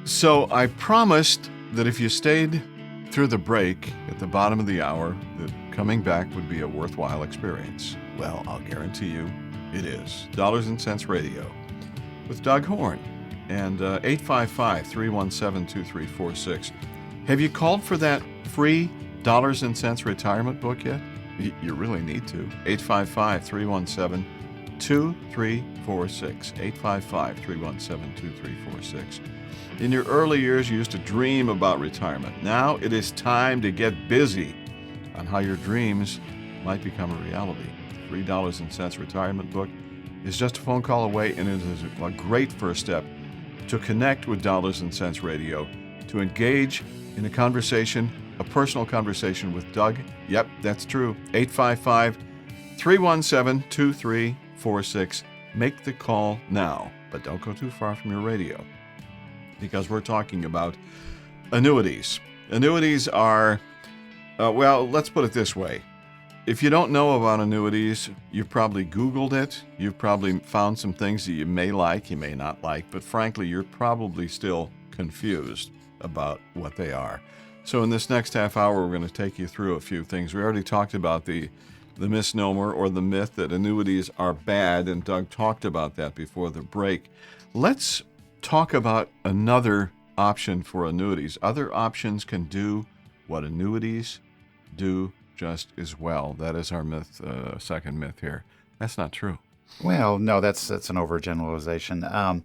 So I promised that if you stayed through the break at the bottom of the hour, that coming back would be a worthwhile experience. Well, I'll guarantee you it is. Dollars and Cents Radio with Doug Horne and 855-317-2346. Have you called for that free Dollars and Cents retirement book yet? You really need to. 855-317-2346. 855-317-2346. In your early years, you used to dream about retirement. Now it is time to get busy on how your dreams might become a reality. The free Dollars and Cents retirement book is just a phone call away, and it is a great first step to connect with Dollars and Cents Radio, to engage in a conversation, a personal conversation with Doug. Yep, that's true. 855-317-2346. Make the call now, but don't go too far from your radio, because we're talking about annuities. Annuities are, well, let's put it this way. If you don't know about annuities, you've probably Googled it. You've probably found some things that you may like, you may not like, but frankly, you're probably still confused about what they are. So in this next half hour, we're going to take you through a few things. We already talked about the misnomer or the myth that annuities are bad, and Doug talked about that before the break. Let's talk about another option for annuities. Other options can do what annuities do just as well. That is our myth, second myth here. That's not true. Well, no, that's an overgeneralization.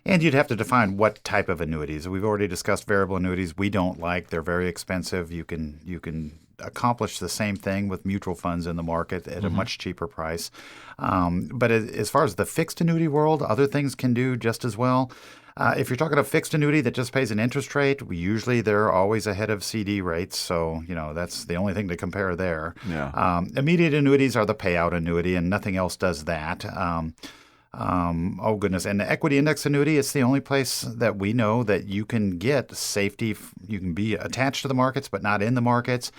And you'd have to define what type of annuities. We've already discussed variable annuities. We don't like. They're very expensive. You can accomplish the same thing with mutual funds in the market at a much cheaper price. But as far as the fixed annuity world, other things can do just as well. If you're talking a fixed annuity that just pays an interest rate, usually they're always ahead of CD rates. So, that's the only thing to compare there. Yeah. Immediate annuities are the payout annuity, and nothing else does that. Oh, goodness. And the equity index annuity, it's the only place that we know that you can get safety. You can be attached to the markets, but not in the markets,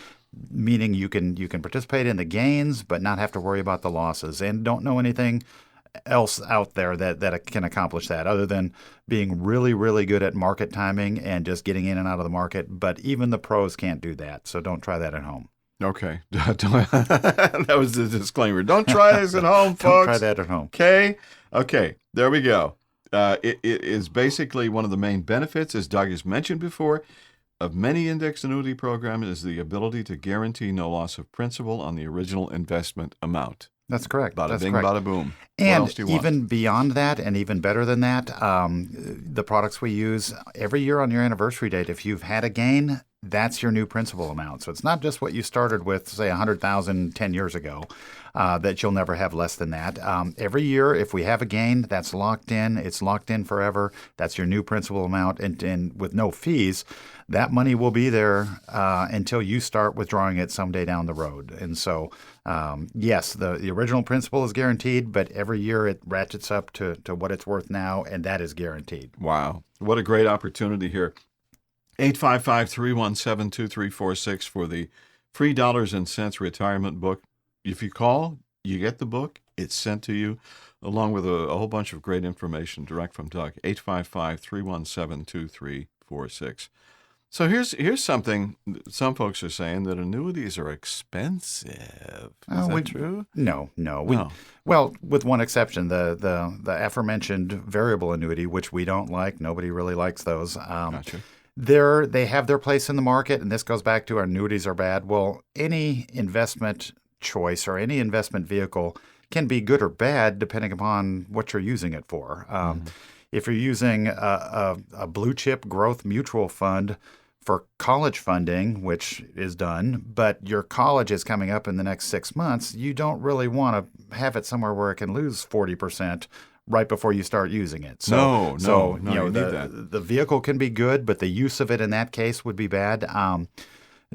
meaning you can participate in the gains, but not have to worry about the losses. And don't know anything else out there that can accomplish that other than being really, really good at market timing and just getting in and out of the market. But even the pros can't do that. So don't try that at home. Okay. That was the disclaimer. Don't try this at home, folks. Don't try that at home. Okay. There we go. It is basically one of the main benefits, as Doug has mentioned before, of many index annuity programs is the ability to guarantee no loss of principal on the original investment amount. That's correct. Bada That's bing, correct. bada boom. And what else do you want? even beyond that, and even better than that, the products we use every year on your anniversary date, if you've had a gain, that's your new principal amount. So it's not just what you started with, say, $100,000 10 years ago, that you'll never have less than that. Every year, if we have a gain, that's locked in. It's locked in forever. That's your new principal amount. And with no fees, that money will be there until you start withdrawing it someday down the road. And so, yes, the original principal is guaranteed, but every year it ratchets up to what it's worth now, and that is guaranteed. Wow. What a great opportunity here. 855-317-2346 for the free Dollars and Cents retirement book. If you call, you get the book. It's sent to you along with a whole bunch of great information direct from Doug. 855-317-2346. So here's something some folks are saying, that annuities are expensive. Is that true? No. Well, with one exception, the aforementioned variable annuity, which we don't like. Nobody really likes those. Gotcha. They have their place in the market, and this goes back to our annuities are bad. Well, any investment choice or any investment vehicle can be good or bad depending upon what you're using it for. If you're using a blue chip growth mutual fund for college funding, which is done, but your college is coming up in the next 6 months, you don't really want to have it somewhere where it can lose 40% right before you start using it. No, you need that. The vehicle can be good, but the use of it in that case would be bad.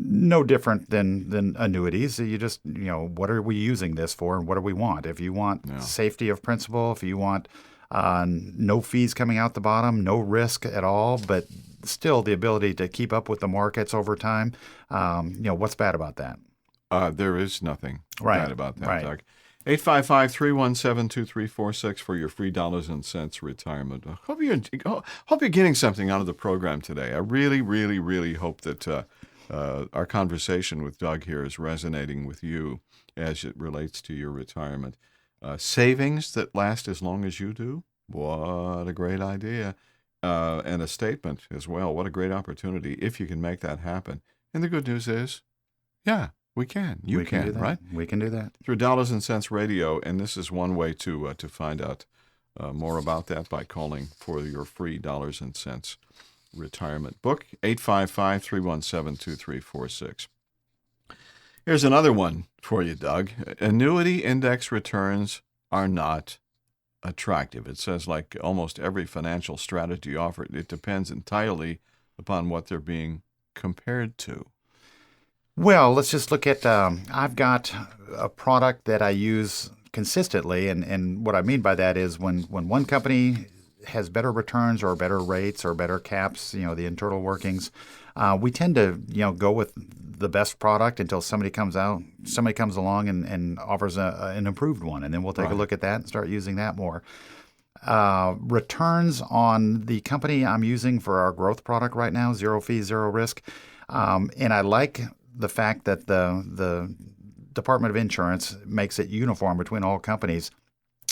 No different than annuities. You just, what are we using this for and what do we want? If you want safety of principal, if you want no fees coming out the bottom, no risk at all, but still the ability to keep up with the markets over time, what's bad about that? There is nothing bad about that, Doug. 855-317-2346 for your free dollars and cents retirement. Hope you're getting something out of the program today. I really, really, really hope that our conversation with Doug here is resonating with you as it relates to your retirement. Savings that last as long as you do? What a great idea. And a statement as well. What a great opportunity if you can make that happen. And the good news is, yeah, we can. You can, right? We can do that. Through Dollars and Cents Radio, and this is one way to find out more about that by calling for your free Dollars and Cents retirement book, 855-317-2346. Here's another one for you, Doug. Annuity index returns are not attractive. It says, like almost every financial strategy offered, it depends entirely upon what they're being compared to. Well, let's just look at, I've got a product that I use consistently, and what I mean by that is when one company has better returns or better rates or better caps, the internal workings, we tend to, go with the best product until somebody comes along and offers an improved one, and then we'll take a look at that and start using that more. Returns on the company I'm using for our growth product right now, zero fee, zero risk, and I like the fact that the Department of Insurance makes it uniform between all companies.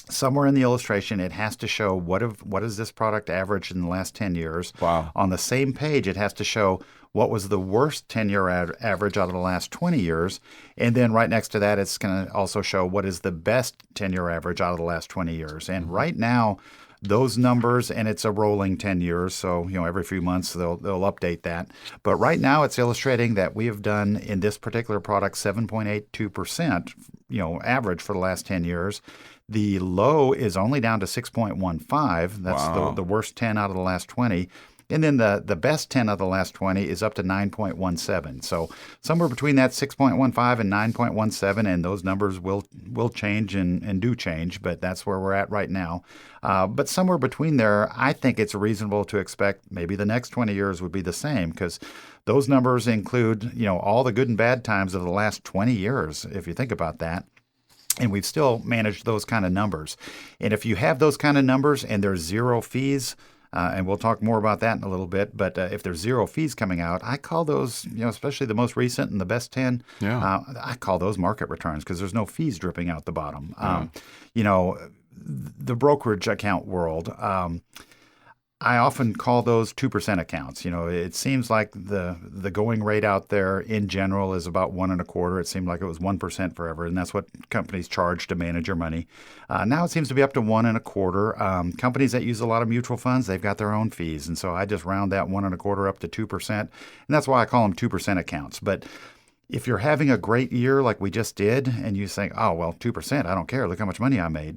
Somewhere in the illustration, it has to show what has this product averaged in the last 10 years. Wow. On the same page, it has to show what was the worst 10-year average out of the last 20 years. And then right next to that, it's going to also show what is the best 10-year average out of the last 20 years. And right now, those numbers, and it's a rolling 10 years, so every few months they'll update that. But right now it's illustrating that we have done in this particular product 7.82%, average for the last 10 years. The low is only down to 6.15. That's wow. the worst 10 out of the last 20. And then the best 10 of the last 20 is up to 9.17. So somewhere between that 6.15 and 9.17, and those numbers will change and do change, but that's where we're at right now. But somewhere between there, I think it's reasonable to expect maybe the next 20 years would be the same, because those numbers include, all the good and bad times of the last 20 years, if you think about that. And we've still managed those kind of numbers. And if you have those kind of numbers and there's zero fees, and we'll talk more about that in a little bit. But if there's zero fees coming out, I call those, especially the most recent and the best 10, I call those market returns because there's no fees dripping out the bottom. The brokerage account world, I often call those 2% accounts. It seems like the going rate out there in general is about 1.25%. It seemed like it was 1% forever, and that's what companies charge to manage your money. Now it seems to be up to 1.25%. Companies that use a lot of mutual funds, they've got their own fees, and so I just round that 1.25% up to 2%, and that's why I call them 2% accounts. But if you're having a great year like we just did, and you think, oh, well, 2%, I don't care. Look how much money I made.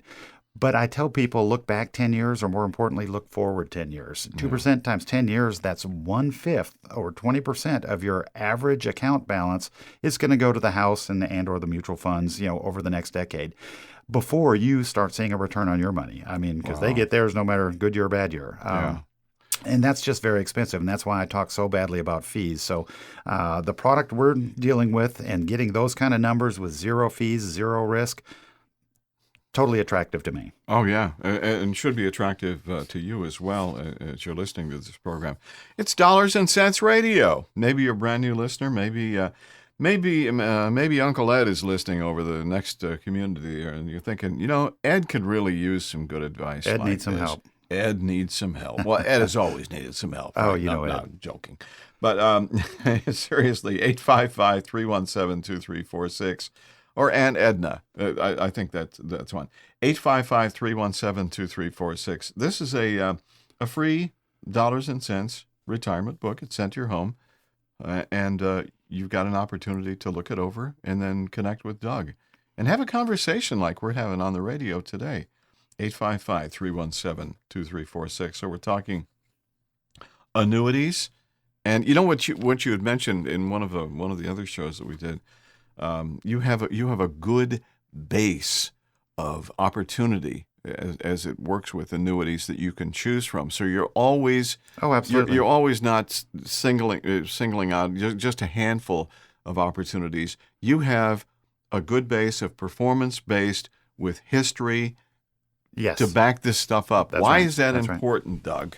But I tell people, look back 10 years, or more importantly, look forward 10 years. 2% times 10 years, that's 1/5 or 20% of your average account balance is going to go to the house and or the mutual funds, over the next decade before you start seeing a return on your money. I mean, because they get theirs no matter good year or bad year. And that's just very expensive, and that's why I talk so badly about fees. So the product we're dealing with and getting those kind of numbers with zero fees, zero risk, totally attractive to me. Oh, yeah, and should be attractive to you as well as you're listening to this program. It's Dollars and Cents Radio. Maybe you're a brand new listener. Maybe Uncle Ed is listening over the next community, and you're thinking, Ed could really use some good advice. Ed needs some help. Ed needs some help. Well, Ed has always needed some help. Oh, right? Ed. Not joking. But seriously, 855-317-2346. Or Aunt Edna. I think that's one. 855-317-2346. This is a free Dollars and Cents retirement book. It's sent to your home. And you've got an opportunity to look it over and then connect with Doug. And have a conversation like we're having on the radio today. 855-317-2346. So we're talking annuities. And what you had mentioned in one of the other shows that we did, you have a good base of opportunity as it works with annuities that you can choose from. So you're always absolutely. You're always not singling out just a handful of opportunities. You have a good base of performance-based with history Yes. to back this stuff up. That's Why right. is that That's right. important, Doug?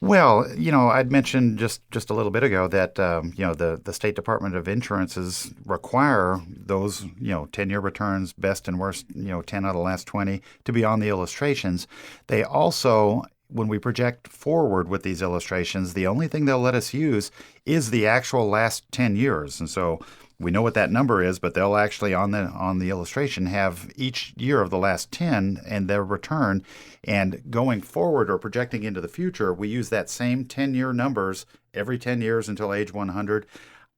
Well, I'd mentioned just a little bit ago that the State Department of Insurances require those 10-year returns, best and worst 10 out of the last 20 to be on the illustrations. They also, when we project forward with these illustrations, the only thing they'll let us use is the actual last 10 years, and so we know what that number is, but they'll actually on the illustration have each year of the last 10 and their return. And going forward or projecting into the future, we use that same 10-year numbers every 10 years until age 100.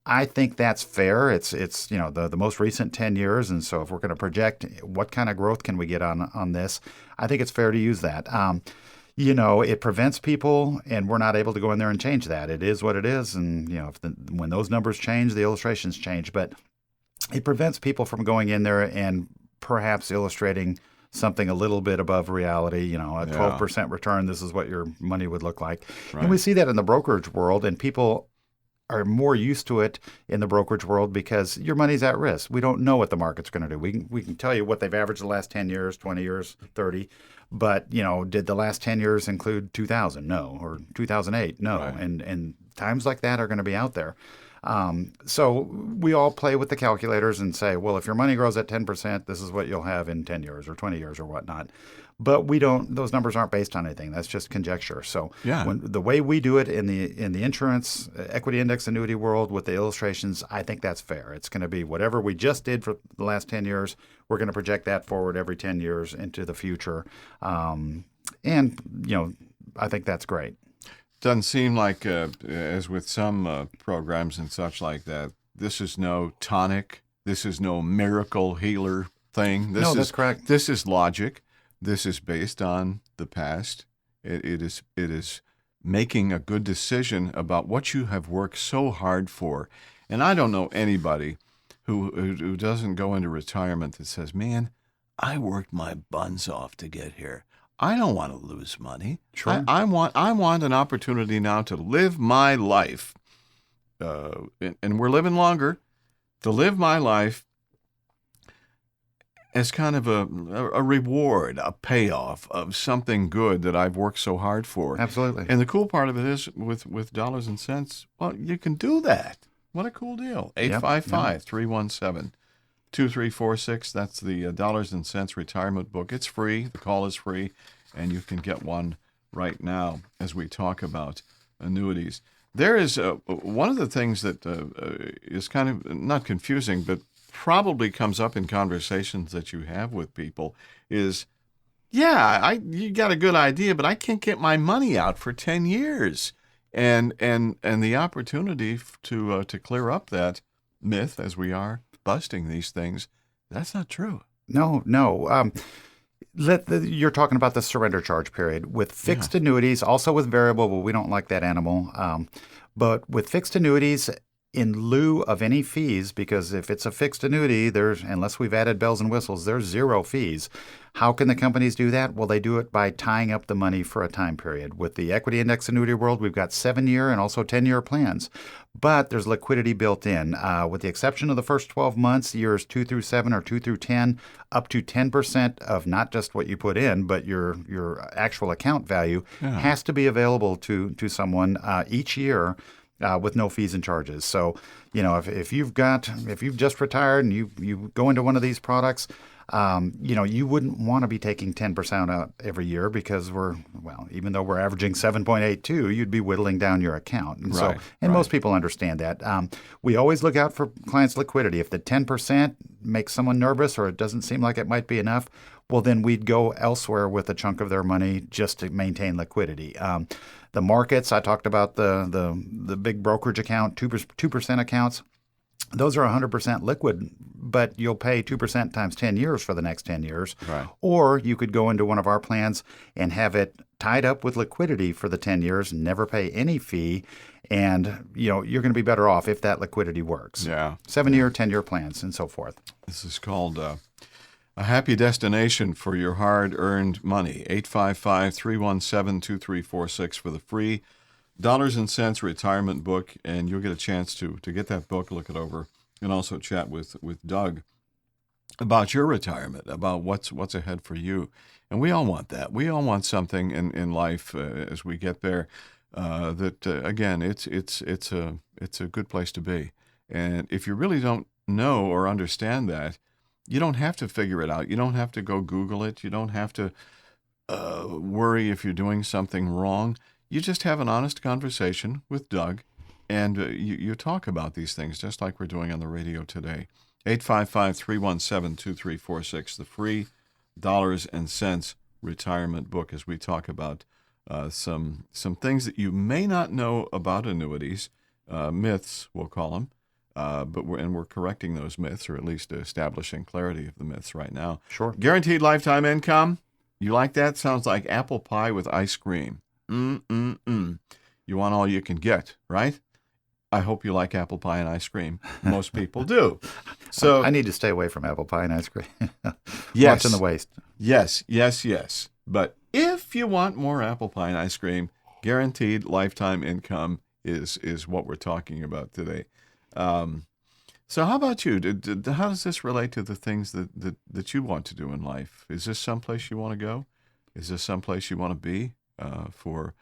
I think that's fair. It's the most recent 10 years, and so if we're going to project what kind of growth can we get on this, I think it's fair to use that. It prevents people, and we're not able to go in there and change that. It is what it is, and when those numbers change, the illustrations change. But it prevents people from going in there and perhaps illustrating something a little bit above reality. A 12% return. This is what your money would look like, Right. And we see that in the brokerage world, and people are more used to it in the brokerage world because your money's at risk. We don't know what the market's going to do. We can tell you what they've averaged the last 10 years, 20 years, 30. But, did the last 10 years include 2000? No. Or 2008? No. Right. And times like that are going to be out there. So we all play with the calculators and say, well, if your money grows at 10%, this is what you'll have in 10 years or 20 years or whatnot. But those numbers aren't based on anything. That's just conjecture. So the way we do it in the insurance equity index annuity world with the illustrations, I think that's fair. It's going to be whatever we just did for the last 10 years. We're going to project that forward every 10 years into the future. I think that's great. Doesn't seem like, as with some programs and such like that, this is no tonic. This is no miracle healer thing. That's correct. This is logic. This is based on the past. It is making a good decision about what you have worked so hard for. And I don't know anybody who doesn't go into retirement that says, man, I worked my buns off to get here. I don't want to lose money. Sure. I want an opportunity now to live my life, and we're living longer, to live my life as kind of a reward, a payoff of something good that I've worked so hard for. Absolutely. And the cool part of it is with dollars and cents, well, you can do that. What a cool deal. 855-317-2346. That's the Dollars and Cents Retirement Book. It's free. The call is free, and you can get one right now as we talk about annuities. There is one of the things that is kind of not confusing, but probably comes up in conversations that you have with people is, you got a good idea, but I can't get my money out for 10 years. And the opportunity to clear up that myth as we are busting these things, that's not true. No. You're talking about the surrender charge period. With fixed annuities, also with variable, but we don't like that animal. But with fixed annuities, in lieu of any fees, because if it's a fixed annuity, unless we've added bells and whistles, there's zero fees. How can the companies do that? Well, they do it by tying up the money for a time period. With the equity index annuity world, we've got 7-year and also 10-year plans. But there's liquidity built in. With the exception of the first 12 months, years 2 through 7 or 2 through 10, up to 10% of not just what you put in, but your actual account value has to be available to someone each year. With no fees and charges. So, if you've just retired and you go into one of these products, you wouldn't want to be taking 10% out every year because even though we're averaging 7.82, you'd be whittling down your account. And most people understand that. We always look out for clients' liquidity. If the 10% makes someone nervous or it doesn't seem like it might be enough, well, then we'd go elsewhere with a chunk of their money just to maintain liquidity. The markets, I talked about the big brokerage account, 2% accounts. Those are 100% liquid, but you'll pay 2% times 10 years for the next 10 years. Right. Or you could go into one of our plans and have it tied up with liquidity for the 10 years, never pay any fee, and you're going to be better off if that liquidity works. 7-year, 10-year plans, and so forth. This is called a happy destination for your hard-earned money. 855-317-2346 for the free Dollars and Cents Retirement Book, and you'll get a chance to get that book, look it over, and also chat with Doug about your retirement, about what's ahead for you. And we all want that. We all want something in life as we get there that again, it's a good place to be. And if you really don't know or understand that, you don't have to figure it out. You don't have to go Google it. You don't have to worry if you're doing something wrong. You just have an honest conversation with Doug, and you talk about these things just like we're doing on the radio today. 855-317-2346, the free Dollars and Cents Retirement Book, as we talk about some things that you may not know about annuities, myths, we'll call them, but we're correcting those myths, or at least establishing clarity of the myths right now. Sure. Guaranteed lifetime income. You like that? Sounds like apple pie with ice cream. You want all you can get, right? I hope you like apple pie and ice cream. Most people do. So I need to stay away from apple pie and ice cream. Yes. Watching the waste. Yes. But if you want more apple pie and ice cream, guaranteed lifetime income is what we're talking about today. So how about you? How does this relate to the things that you want to do in life? Is this someplace you want to go? Is this someplace you want to be for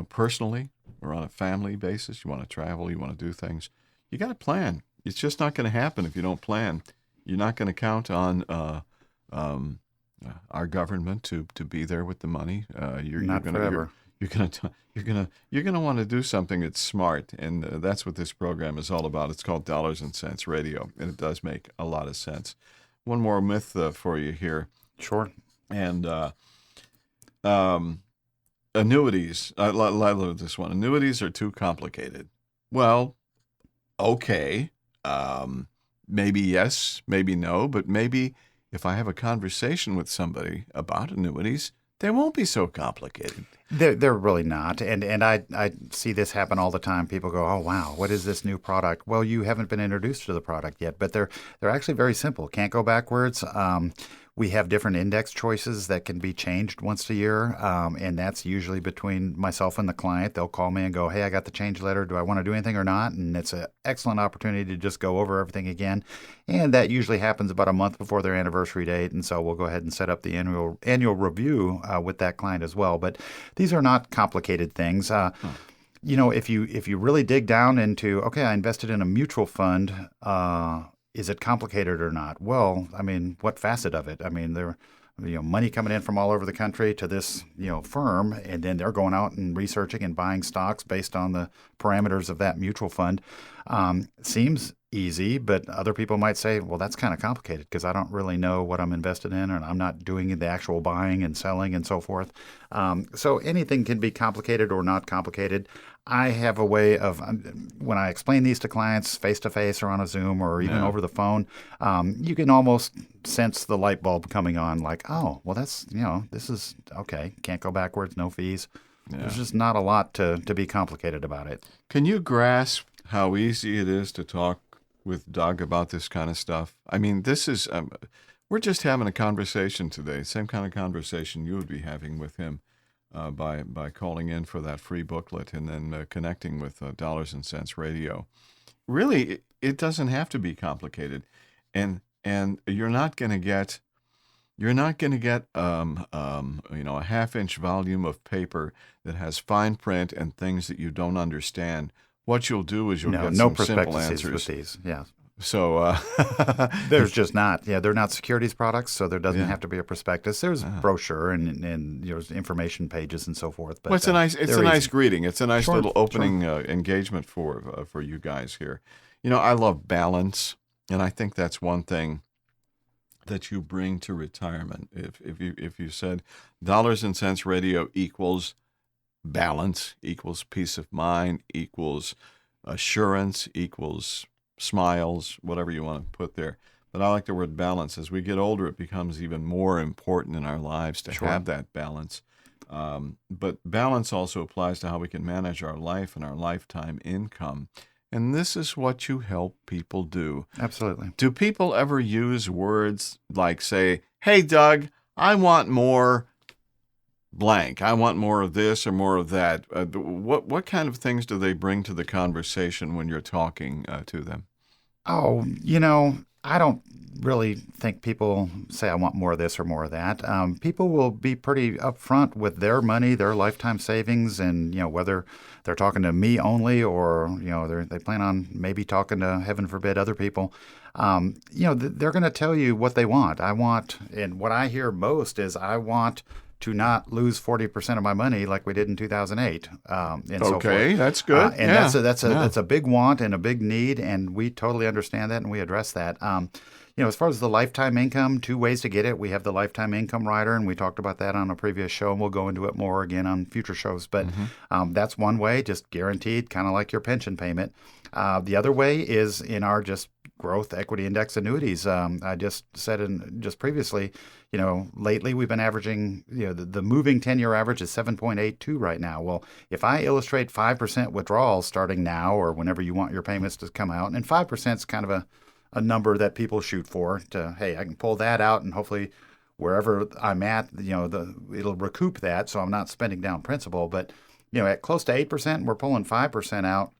personally or on a family basis? You want to travel, you want to do things. You got to plan. It's just not going to happen if you don't plan. You're not going to count on our government to be there with the money. Not forever. You're gonna want to do something that's smart, and that's what this program is all about. It's called Dollars and Cents Radio, and it does make a lot of sense. One more myth for you here. Sure. And annuities. I love this one. Annuities are too complicated. Well, okay. Maybe yes, maybe no, but maybe if I have a conversation with somebody about annuities, they won't be so complicated. They're really not. And I see this happen all the time. People go, oh, wow, what is this new product? Well, you haven't been introduced to the product yet, but they're actually very simple. Can't go backwards. We have different index choices that can be changed once a year, and that's usually between myself and the client. They'll call me and go, hey, I got the change letter. Do I want to do anything or not? And it's an excellent opportunity to just go over everything again. And that usually happens about a month before their anniversary date, and so we'll go ahead and set up the annual review with that client as well. But these are not complicated things. If you really dig down into, okay, I invested in a mutual fund, is it complicated or not? Well, I mean, what facet of it? I mean, there, money coming in from all over the country to this, firm, and then they're going out and researching and buying stocks based on the parameters of that mutual fund. Seems easy, but other people might say, well, that's kind of complicated because I don't really know what I'm invested in, and I'm not doing the actual buying and selling and so forth. So anything can be complicated or not complicated. I have a way of, when I explain these to clients face-to-face or on a Zoom or even over the phone, you can almost sense the light bulb coming on like, oh, well, that's, this is okay. Can't go backwards, no fees. Yeah. There's just not a lot to be complicated about it. Can you grasp how easy it is to talk with Doug about this kind of stuff? I mean, this is, we're just having a conversation today, same kind of conversation you would be having with him. By calling in for that free booklet and then connecting with Dollars and Cents Radio. Really, it doesn't have to be complicated, and you're not going to get a half-inch volume of paper that has fine print and things that you don't understand. What you'll do is you'll get some simple answers with these. Yeah. So there's just not. Yeah, they're not securities products, so there doesn't have to be a prospectus. There's brochure and there's information pages and so forth. But it's a nice greeting. It's a nice little opening engagement for you guys here. I love balance, and I think that's one thing that you bring to retirement. If you said Dollars and Cents Radio equals balance, equals peace of mind, equals assurance, equals smiles, whatever you want to put there. But I like the word balance. As we get older, it becomes even more important in our lives to have that balance. But balance also applies to how we can manage our life and our lifetime income. And this is what you help people do. Absolutely. Do people ever use words like, say, hey, Doug, I want more blank. I want more of this or more of that. What kind of things do they bring to the conversation when you're talking to them? Oh, I don't really think people say, I want more of this or more of that. People will be pretty upfront with their money, their lifetime savings, and, whether they're talking to me only or, they plan on maybe talking to, heaven forbid, other people. They're going to tell you what they want. And what I hear most is I want to not lose 40% of my money like we did in 2008, and so forth. Okay, that's good. And yeah. that's a big want and a big need, and we totally understand that and we address that. As far as the lifetime income, two ways to get it. We have the lifetime income rider, and we talked about that on a previous show, and we'll go into it more again on future shows. But that's one way, just guaranteed, kind of like your pension payment. The other way is in our just growth equity index annuities. I just said just previously, lately we've been averaging, the moving 10-year average is 7.82 right now. Well, if I illustrate 5% withdrawals starting now or whenever you want your payments to come out, and 5% is kind of a number that people shoot for to, hey, I can pull that out and hopefully wherever I'm at, it'll recoup that. So I'm not spending down principal. But, at close to 8%, we're pulling 5% out.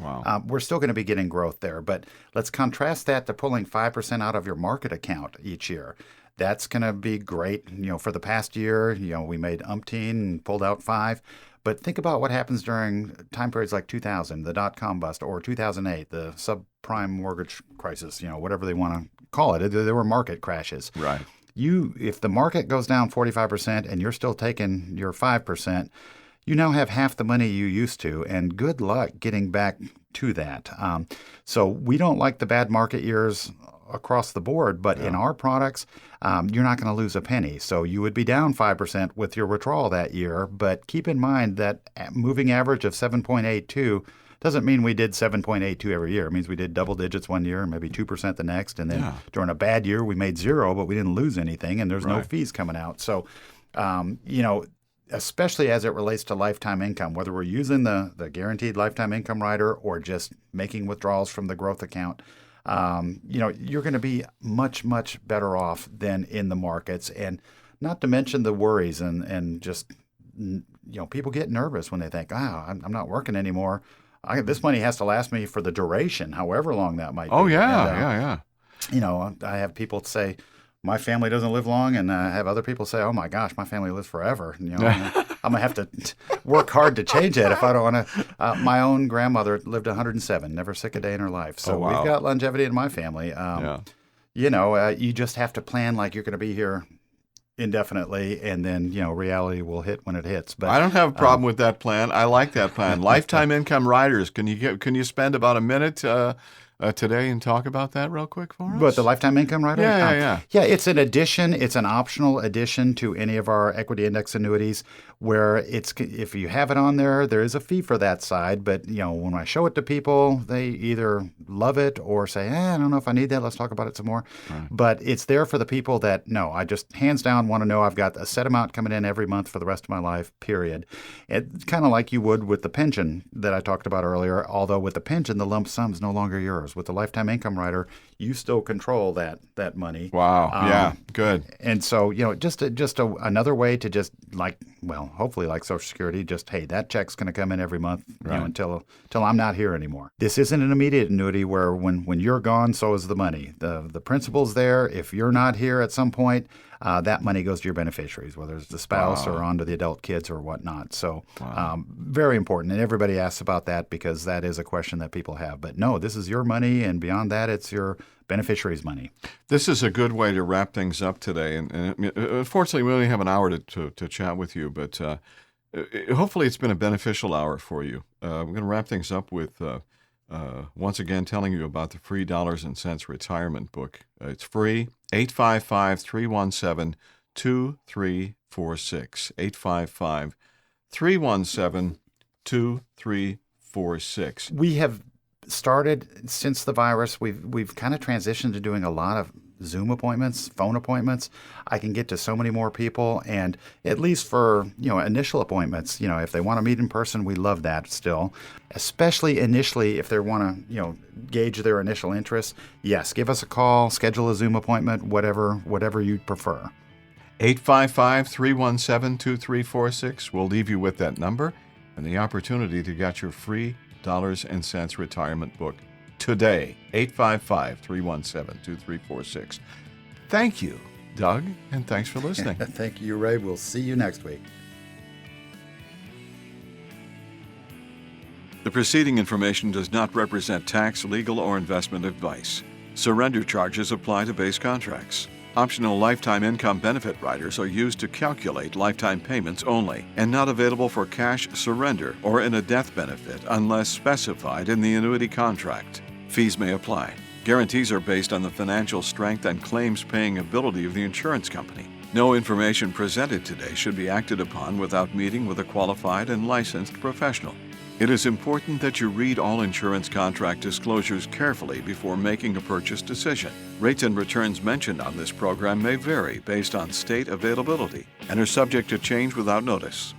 Wow. We're still going to be getting growth there. But let's contrast that to pulling 5% out of your market account each year. That's going to be great. For the past year, we made umpteen and pulled out 5. But think about what happens during time periods like 2000, the dot-com bust, or 2008, the subprime mortgage crisis, whatever they want to call it. There were market crashes. Right. If the market goes down 45% and you're still taking your 5%, you now have half the money you used to, and good luck getting back to that. So we don't like the bad market years across the board, but in our products, you're not going to lose a penny. So you would be down 5% with your withdrawal that year, but keep in mind that moving average of 7.82 doesn't mean we did 7.82 every year. It means we did double digits one year, maybe 2% the next, and then during a bad year, we made 0, but we didn't lose anything, and there's no fees coming out. So, especially as it relates to lifetime income, whether we're using the guaranteed lifetime income rider or just making withdrawals from the growth account, you're going to be much, much better off than in the markets. And not to mention the worries and just, people get nervous when they think, I'm not working anymore. This money has to last me for the duration, however long that might be. Oh, yeah, I have people say, my family doesn't live long, and I have other people say, oh my gosh, my family lives forever. I'm going to have to work hard to change that if I don't want to. My own grandmother lived 107, never sick a day in her life. So we've got longevity in my family. You just have to plan like you're going to be here indefinitely, and then, reality will hit when it hits. But I don't have a problem with that plan. I like that plan. Lifetime income riders. Can you spend about a minute today and talk about that real quick for us? But the lifetime income rider? Yeah. Yeah, it's an addition. It's an optional addition to any of our equity index annuities where if you have it on there, there is a fee for that side. But, when I show it to people, they either love it or say, I don't know if I need that. Let's talk about it some more. Right. But it's there for the people that, no, I just hands down want to know I've got a set amount coming in every month for the rest of my life, period. It's kind of like you would with the pension that I talked about earlier, although with the pension, the lump sum is no longer yours. With the lifetime income rider, you still control that money. Wow. Yeah. Good. And so, just another way to just hopefully like Social Security, just, hey, that check's going to come in every month until I'm not here anymore. This isn't an immediate annuity where when you're gone, so is the money. The principal's there. If you're not here at some point, that money goes to your beneficiaries, whether it's the spouse or onto the adult kids or whatnot. So very important. And everybody asks about that because that is a question that people have. But no, this is your money, and beyond that, it's your beneficiaries' money. This is a good way to wrap things up today. And unfortunately, we only have an hour to chat with you, but hopefully it's been a beneficial hour for you. We're going to wrap things up with once again telling you about the free Dollars and Cents Retirement Book. It's free, 855-317-2346, 855-317-2346. We have started since the virus. We've kind of transitioned to doing a lot of Zoom appointments, phone appointments. I can get to so many more people, and at least for initial appointments, if they want to meet in person, we love that still. Especially initially, if they want to gauge their initial interest, yes, give us a call, schedule a Zoom appointment, whatever you prefer. 855-317-2346. We'll leave you with that number and the opportunity to get your free Dollars and Cents Retirement Book today. 855-317-2346. Thank you, Doug, and thanks for listening. Thank you, Ray. We'll see you next week. The preceding information does not represent tax, legal, or investment advice. Surrender charges apply to base contracts. Optional lifetime income benefit riders are used to calculate lifetime payments only and not available for cash surrender or in a death benefit unless specified in the annuity contract. Fees may apply. Guarantees are based on the financial strength and claims-paying ability of the insurance company. No information presented today should be acted upon without meeting with a qualified and licensed professional. It is important that you read all insurance contract disclosures carefully before making a purchase decision. Rates and returns mentioned on this program may vary based on state availability and are subject to change without notice.